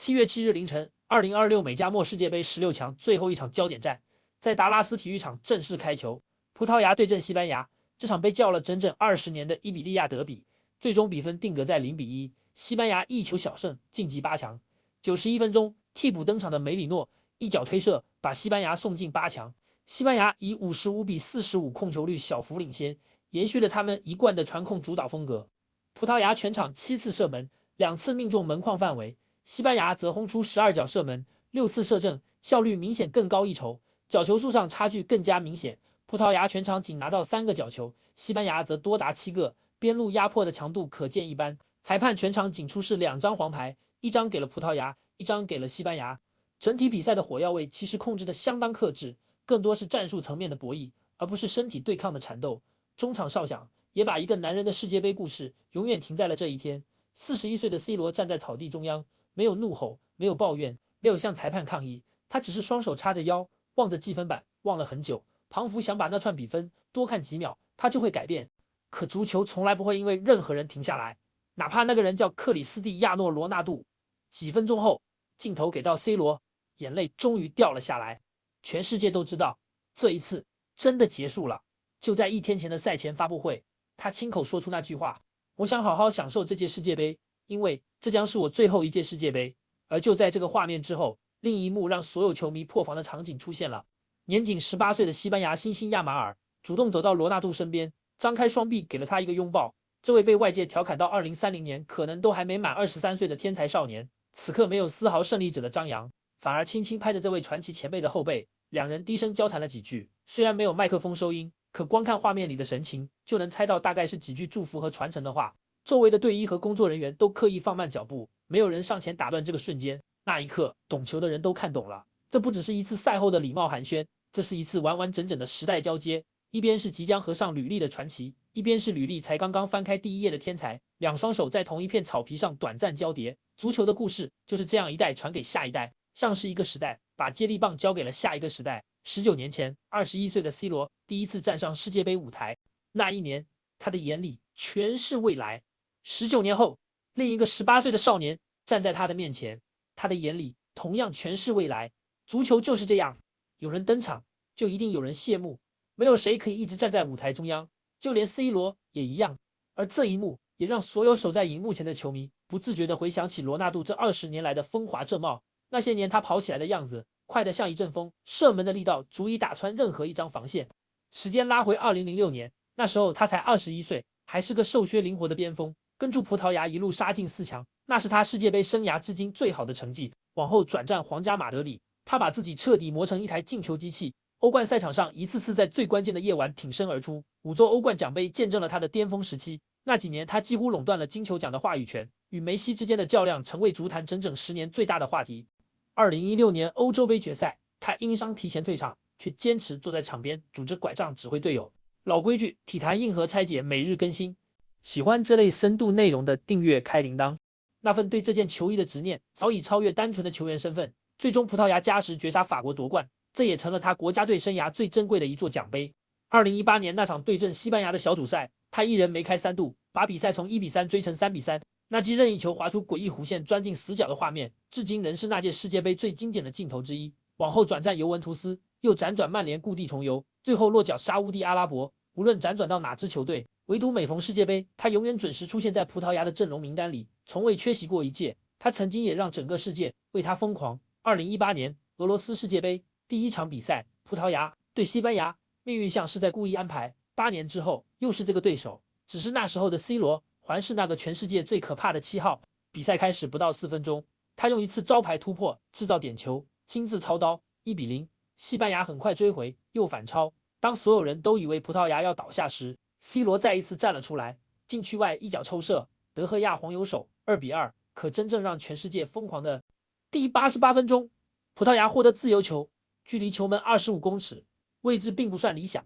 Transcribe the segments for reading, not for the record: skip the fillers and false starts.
7月7日凌晨，2026美加墨世界杯16强最后一场焦点战在达拉斯体育场正式开球，葡萄牙对阵西班牙。这场被叫了整整20年的伊比利亚德比，最终比分定格在0-1，西班牙一球小胜晋级8强。91分钟，替补登场的梅里诺一脚推射把西班牙送进8强。西班牙以55-45控球率小幅领先，延续了他们一贯的传控主导风格。葡萄牙全场7次射门，2次命中门框范围，西班牙则轰出12脚射门，6次射正，效率明显更高一筹，角球数上差距更加明显。葡萄牙全场仅拿到3个角球，西班牙则多达7个，边路压迫的强度可见一斑。裁判全场仅出示2张黄牌，一张给了葡萄牙，一张给了西班牙。整体比赛的火药味其实控制的相当克制，更多是战术层面的博弈，而不是身体对抗的缠斗。中场哨响也把一个男人的世界杯故事永远停在了这一天。41岁的 C 罗站在草地中央，没有怒吼，没有抱怨，没有向裁判抗议，他只是双手叉着腰，望着计分板，望了很久，仿佛想把那串比分多看几秒，他就会改变。可足球从来不会因为任何人停下来，哪怕那个人叫克里斯蒂亚诺·罗纳度。几分钟后，镜头给到 C 罗，眼泪终于掉了下来。全世界都知道，这一次真的结束了。就在1天前的赛前发布会，他亲口说出那句话：我想好好享受这届世界杯，因为这将是我最后一届世界杯。而就在这个画面之后，另一幕让所有球迷破防的场景出现了。年仅18岁的西班牙新星亚马尔主动走到罗纳度身边，张开双臂给了他一个拥抱。这位被外界调侃到2030年可能都还没满23岁的天才少年，此刻没有丝毫胜利者的张扬，反而轻轻拍着这位传奇前辈的后背，两人低声交谈了几句。虽然没有麦克风收音，可光看画面里的神情，就能猜到大概是几句祝福和传承的话。周围的队医和工作人员都刻意放慢脚步，没有人上前打断这个瞬间。那一刻，懂球的人都看懂了，这不只是一次赛后的礼貌寒暄，这是一次完完整整的时代交接。一边是即将合上履历的传奇，一边是履历才刚刚翻开第1页的天才，两双手在同一片草皮上短暂交叠。足球的故事就是这样一代传给下一代，像是一个时代把接力棒交给了下一个时代。19年前，21岁的 C 罗第一次站上世界杯舞台，那一年他的眼里全是未来。19年后，另一个18岁的少年站在他的面前，他的眼里同样全是未来。足球就是这样，有人登场，就一定有人谢幕，没有谁可以一直站在舞台中央，就连 C 罗也一样。而这一幕也让所有守在荧幕前的球迷不自觉地回想起罗纳度这20年来的风华正茂。那些年他跑起来的样子，快得像一阵风，射门的力道足以打穿任何一张防线。时间拉回2006年，那时候他才21岁，还是个瘦削灵活的边锋，跟住葡萄牙一路杀进4强，那是他世界杯生涯至今最好的成绩。往后转战皇家马德里，他把自己彻底磨成一台进球机器。欧冠赛场上一次次在最关键的夜晚挺身而出，5座欧冠奖杯见证了他的巅峰时期。那几年他几乎垄断了金球奖的话语权，与梅西之间的较量成为足坛整整10年最大的话题。2016年欧洲杯决赛，他因伤提前退场，却坚持坐在场边拄着拐杖指挥队友。老规矩，体坛硬核拆解每日更新，喜欢这类深度内容的订阅开铃铛。那份对这件球衣的执念早已超越单纯的球员身份。最终葡萄牙加时绝杀法国夺冠，这也成了他国家队生涯最珍贵的一座奖杯。2018年那场对阵西班牙的小组赛，他一人梅开3度，把比赛从1-3追成3-3。那记任意球划出诡异弧线钻进死角的画面，至今仍是那届世界杯最经典的镜头之一。往后转战尤文图斯，又辗转曼联故地重游，最后落脚沙乌地阿拉伯。无论辗转到哪支球队，唯独每逢世界杯，他永远准时出现在葡萄牙的阵容名单里，从未缺席过一届。他曾经也让整个世界为他疯狂。2018年俄罗斯世界杯第1场比赛，葡萄牙对西班牙，命运像是在故意安排。8年之后，又是这个对手，只是那时候的 C 罗还是那个全世界最可怕的7号。比赛开始不到4分钟，他用一次招牌突破制造点球，亲自操刀，1-0。西班牙很快追回，又反超。当所有人都以为葡萄牙要倒下时，C 罗再一次站了出来，禁区外一脚抽射，德赫亚黄油手，2-2。可真正让全世界疯狂的，第88分钟，葡萄牙获得自由球，距离球门25公尺，位置并不算理想。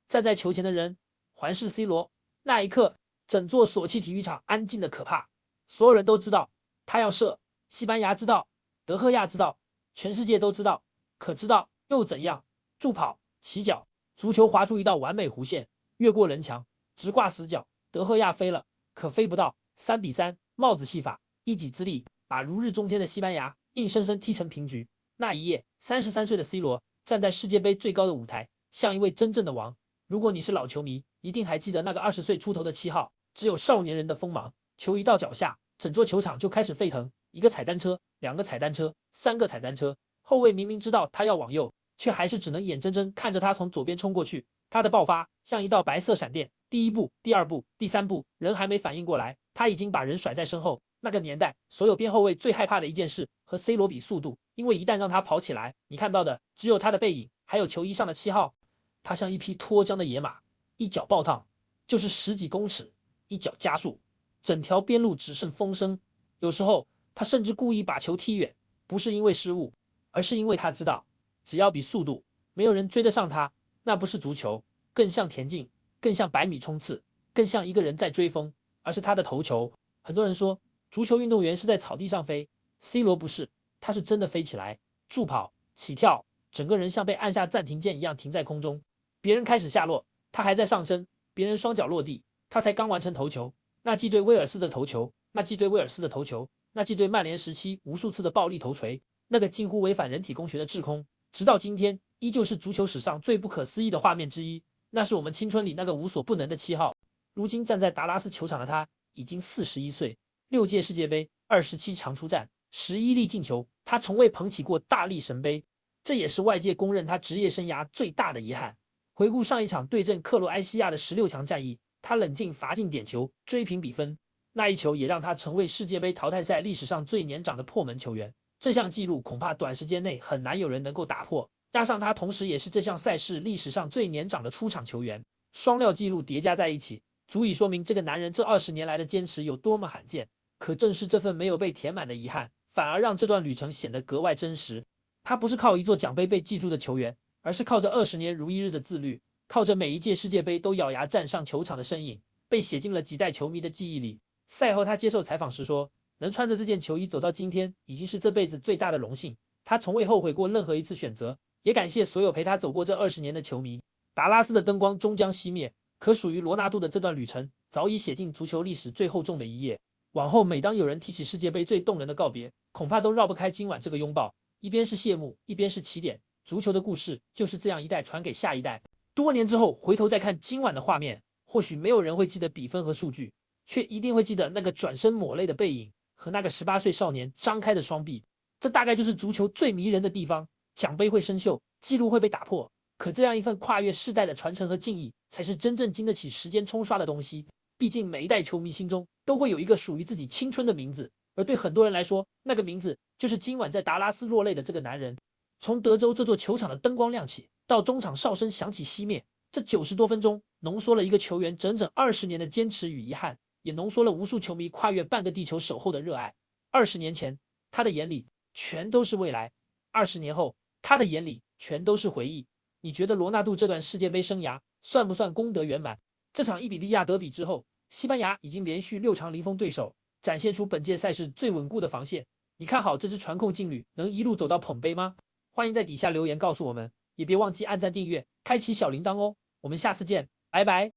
站在球前的人环视 C 罗，那一刻，整座索契体育场安静的可怕。所有人都知道他要射，西班牙知道，德赫亚知道，全世界都知道。可知道又怎样？助跑、起脚，足球划出一道完美弧线，越过人墙，直挂死角。德赫亚飞了，可飞不到。3-3，帽子戏法，一己之力把如日中天的西班牙硬生生踢成平局。那一夜，33岁的 C 罗站在世界杯最高的舞台，像一位真正的王。如果你是老球迷，一定还记得那个20岁出头的7号，只有少年人的锋芒。球一到脚下，整座球场就开始沸腾。一个踩单车，两个踩单车，三个踩单车。后卫明明知道他要往右，却还是只能眼睁睁看着他从左边冲过去。他的爆发像一道白色闪电，第一步、第二步、第三步，人还没反应过来，他已经把人甩在身后。那个年代，所有边后卫最害怕的一件事和 C 罗比速度，因为一旦让他跑起来，你看到的只有他的背影，还有球衣上的7号。他像一匹脱缰的野马，一脚爆烫就是10几公尺，一脚加速，整条边路只剩风声。有时候他甚至故意把球踢远，不是因为失误，而是因为他知道，只要比速度，没有人追得上他。那不是足球，更像田径，更像100米冲刺，更像一个人在追风，而是他的头球。很多人说足球运动员是在草地上飞， C 罗不是，他是真的飞起来，助跑、起跳，整个人像被按下暂停键一样停在空中。别人开始下落，他还在上升；别人双脚落地，他才刚完成头球。那记对威尔斯的头球，那记对威尔斯的头球，那记对曼联时期无数次的暴力头锤，那个近乎违反人体工学的滞空，直到今天依旧是足球史上最不可思议的画面之一。那是我们青春里那个无所不能的7号。如今站在达拉斯球场的他已经41岁，6届世界杯，27场出战，11粒进球，他从未捧起过大力神杯，这也是外界公认他职业生涯最大的遗憾。回顾上一场对阵克罗埃西亚的16强战役，他冷静罚进点球，追平比分。那一球也让他成为世界杯淘汰赛历史上最年长的破门球员。这项纪录恐怕短时间内很难有人能够打破。加上他同时也是这项赛事历史上最年长的出场球员，双料纪录叠加在一起，足以说明这个男人这20年来的坚持有多么罕见。可正是这份没有被填满的遗憾，反而让这段旅程显得格外真实。他不是靠一座奖杯被记住的球员，而是靠着20年如一日的自律，靠着每一届世界杯都咬牙站上球场的身影，被写进了几代球迷的记忆里。赛后他接受采访时说，能穿着这件球衣走到今天，已经是这辈子最大的荣幸。他从未后悔过任何一次选择，也感谢所有陪他走过这20年的球迷。达拉斯的灯光终将熄灭，可属于罗纳度的这段旅程早已写进足球历史最厚重的一页。往后每当有人提起世界杯最动人的告别，恐怕都绕不开今晚这个拥抱。一边是谢幕，一边是起点，足球的故事就是这样一代传给下一代。多年之后回头再看今晚的画面，或许没有人会记得比分和数据，却一定会记得那个转身抹泪的背影和那个18岁少年张开的双臂。这大概就是足球最迷人的地方。奖杯会生锈，记录会被打破，可这样一份跨越世代的传承和敬意，才是真正经得起时间冲刷的东西。毕竟每一代球迷心中都会有一个属于自己青春的名字，而对很多人来说，那个名字就是今晚在达拉斯落泪的这个男人。从德州这座球场的灯光亮起，到中场哨声响起熄灭，这90多分钟浓缩了一个球员整整20年的坚持与遗憾，也浓缩了无数球迷跨越半个地球守候的热爱。20年前，他的眼里全都是未来；20年后，他的眼里全都是回忆。你觉得罗纳度这段世界杯生涯算不算功德圆满？这场伊比利亚德比之后，西班牙已经连续6场零封对手，展现出本届赛事最稳固的防线。你看好这支传控劲旅能一路走到捧杯吗？欢迎在底下留言告诉我们，也别忘记按赞订阅，开启小铃铛哦。我们下次见，拜拜。